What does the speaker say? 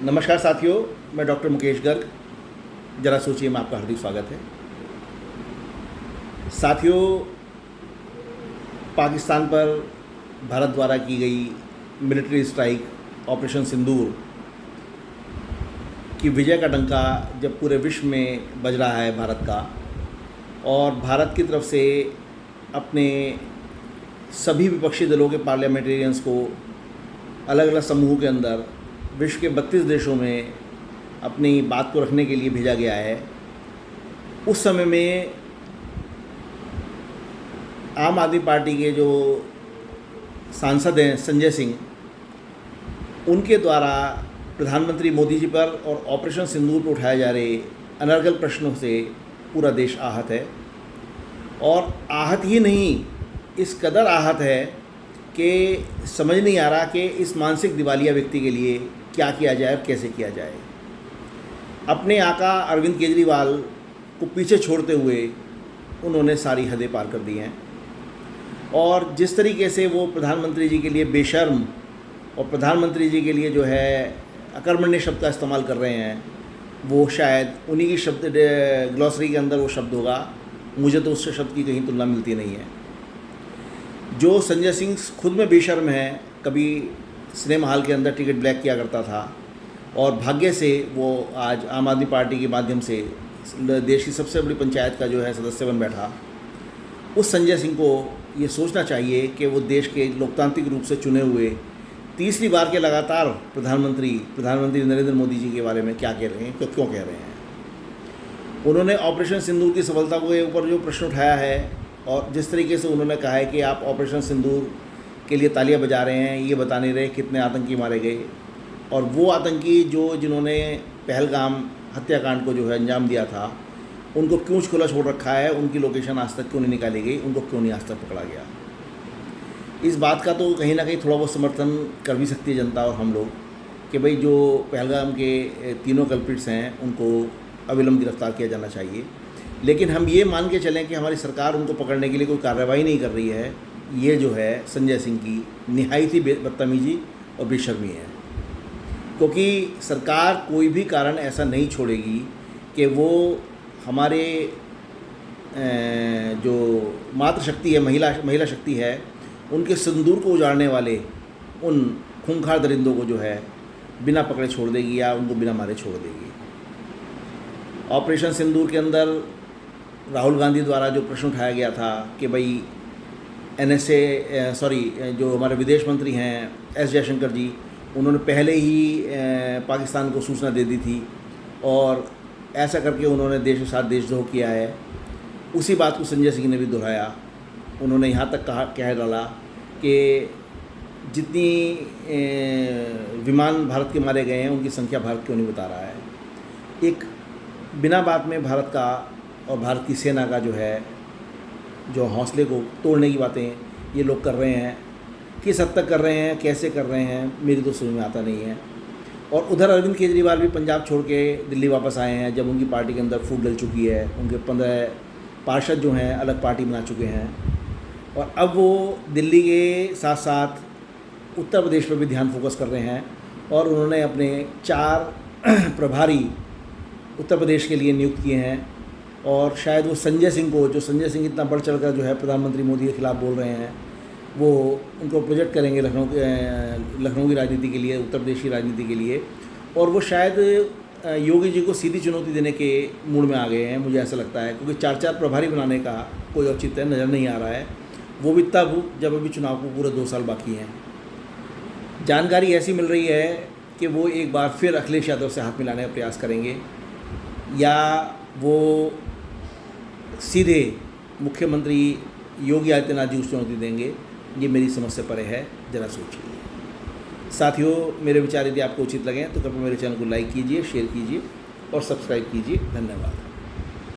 नमस्कार साथियों, मैं डॉक्टर मुकेश गर्ग। जरा सोचिए में आपका हार्दिक स्वागत है। साथियों, पाकिस्तान पर भारत द्वारा की गई मिलिट्री स्ट्राइक ऑपरेशन सिंदूर की विजय का डंका जब पूरे विश्व में बज रहा है भारत का, और भारत की तरफ से अपने सभी विपक्षी दलों के पार्लियामेंटेरियंस को अलग अलग समूहों के अंदर विश्व के 32 देशों में अपनी बात को रखने के लिए भेजा गया है, उस समय में आम आदमी पार्टी के जो सांसद हैं संजय सिंह, उनके द्वारा प्रधानमंत्री मोदी जी पर और ऑपरेशन सिंदूर पर उठाए जा रहे अनर्गल प्रश्नों से पूरा देश आहत है। और आहत ही नहीं, इस कदर आहत है कि समझ नहीं आ रहा कि इस मानसिक दिवालिया व्यक्ति के लिए क्या किया जाए और कैसे किया जाए। अपने आका अरविंद केजरीवाल को पीछे छोड़ते हुए उन्होंने सारी हदें पार कर दी हैं, और जिस तरीके से वो प्रधानमंत्री जी के लिए बेशर्म और प्रधानमंत्री जी के लिए जो है अकर्मण्य शब्द का इस्तेमाल कर रहे हैं, वो शायद उन्हीं की शब्द ग्लॉसरी के अंदर वो शब्द होगा। मुझे तो उस शब्द की कहीं तुलना मिलती नहीं है। जो संजय सिंह खुद में बेशर्म है, कभी सिनेमा हॉल के अंदर टिकट ब्लैक किया करता था, और भाग्य से वो आज आम आदमी पार्टी के माध्यम से देश की सबसे बड़ी पंचायत का जो है सदस्य बन बैठा। उस संजय सिंह को ये सोचना चाहिए कि वो देश के लोकतांत्रिक रूप से चुने हुए तीसरी बार के लगातार प्रधानमंत्री नरेंद्र मोदी जी के बारे में क्या कह रहे हैं, क्यों कह रहे हैं। उन्होंने ऑपरेशन सिंदूर की सफलता के ऊपर जो प्रश्न उठाया है, और जिस तरीके से उन्होंने कहा है कि आप ऑपरेशन सिंदूर के लिए तालियां बजा रहे हैं, ये बता नहीं रहे कितने आतंकी मारे गए, और वो आतंकी जिन्होंने पहलगाम हत्याकांड को जो है अंजाम दिया था, उनको क्यों खुला छोड़ रखा है, उनकी लोकेशन आज तक क्यों नहीं निकाली गई, उनको क्यों नहीं आज तक पकड़ा गया। इस बात का तो कहीं ना कहीं थोड़ा बहुत समर्थन कर भी सकती है जनता और हम लोग, कि भाई जो पहलगाम के तीनों कल्प्रिट्स हैं उनको अविलंब गिरफ्तार किया जाना चाहिए। लेकिन हम ये मान के चलें कि हमारी सरकार उनको पकड़ने के लिए कोई कार्रवाई नहीं कर रही है, ये जो है संजय सिंह की निहायती बदतमीजी और बेशर्मी है। क्योंकि सरकार कोई भी कारण ऐसा नहीं छोड़ेगी कि वो हमारे जो मातृशक्ति है, महिला शक्ति है, उनके सिंदूर को उजाड़ने वाले उन खूंखार दरिंदों को जो है बिना पकड़े छोड़ देगी या उनको बिना मारे छोड़ देगी। ऑपरेशन सिंदूर के अंदर राहुल गांधी द्वारा जो प्रश्न उठाया गया था कि भाई जो हमारे विदेश मंत्री हैं एस जयशंकर जी, उन्होंने पहले ही पाकिस्तान को सूचना दे दी थी, और ऐसा करके उन्होंने देश के साथ देशद्रोह किया है। उसी बात को संजय सिंह ने भी दोहराया। उन्होंने यहाँ तक कह डाला कि जितनी विमान भारत के मारे गए हैं, उनकी संख्या भारत क्यों नहीं बता रहा है। एक बिना बात में भारत का और भारत की सेना का जो हौसले को तोड़ने की बातें ये लोग कर रहे हैं, किस हद तक कर रहे हैं, कैसे कर रहे हैं, मेरी तो समझ में आता नहीं है। और उधर अरविंद केजरीवाल भी पंजाब छोड़ के दिल्ली वापस आए हैं, जब उनकी पार्टी के अंदर फूट डल चुकी है। उनके 15 पार्षद जो हैं अलग पार्टी बना चुके हैं, और अब वो दिल्ली के साथ साथ उत्तर प्रदेश पर भी ध्यान फोकस कर रहे हैं, और उन्होंने अपने 4 प्रभारी उत्तर प्रदेश के लिए नियुक्त किए हैं। और शायद वो संजय सिंह इतना बढ़ चढ़ कर जो है प्रधानमंत्री मोदी के खिलाफ बोल रहे हैं, वो उनको प्रोजेक्ट करेंगे लखनऊ की राजनीति के लिए, उत्तर प्रदेश की राजनीति के लिए। और वो शायद योगी जी को सीधी चुनौती देने के मूड में आ गए हैं, मुझे ऐसा लगता है, क्योंकि 4 प्रभारी बनाने का कोई औचित्य नज़र नहीं आ रहा है। वो भी तब जब अभी चुनाव को पूरे 2 साल बाकी हैं। जानकारी ऐसी मिल रही है कि वो एक बार फिर अखिलेश यादव से हाथ मिलाने का प्रयास करेंगे, या वो सीधे मुख्यमंत्री योगी आदित्यनाथ जी को चुनौती देंगे। ये मेरी समझ से परे है, ज़रा सोचिए। साथियों, मेरे विचार यदि आपको उचित लगें तो कृपया मेरे चैनल को लाइक कीजिए, शेयर कीजिए और सब्सक्राइब कीजिए। धन्यवाद।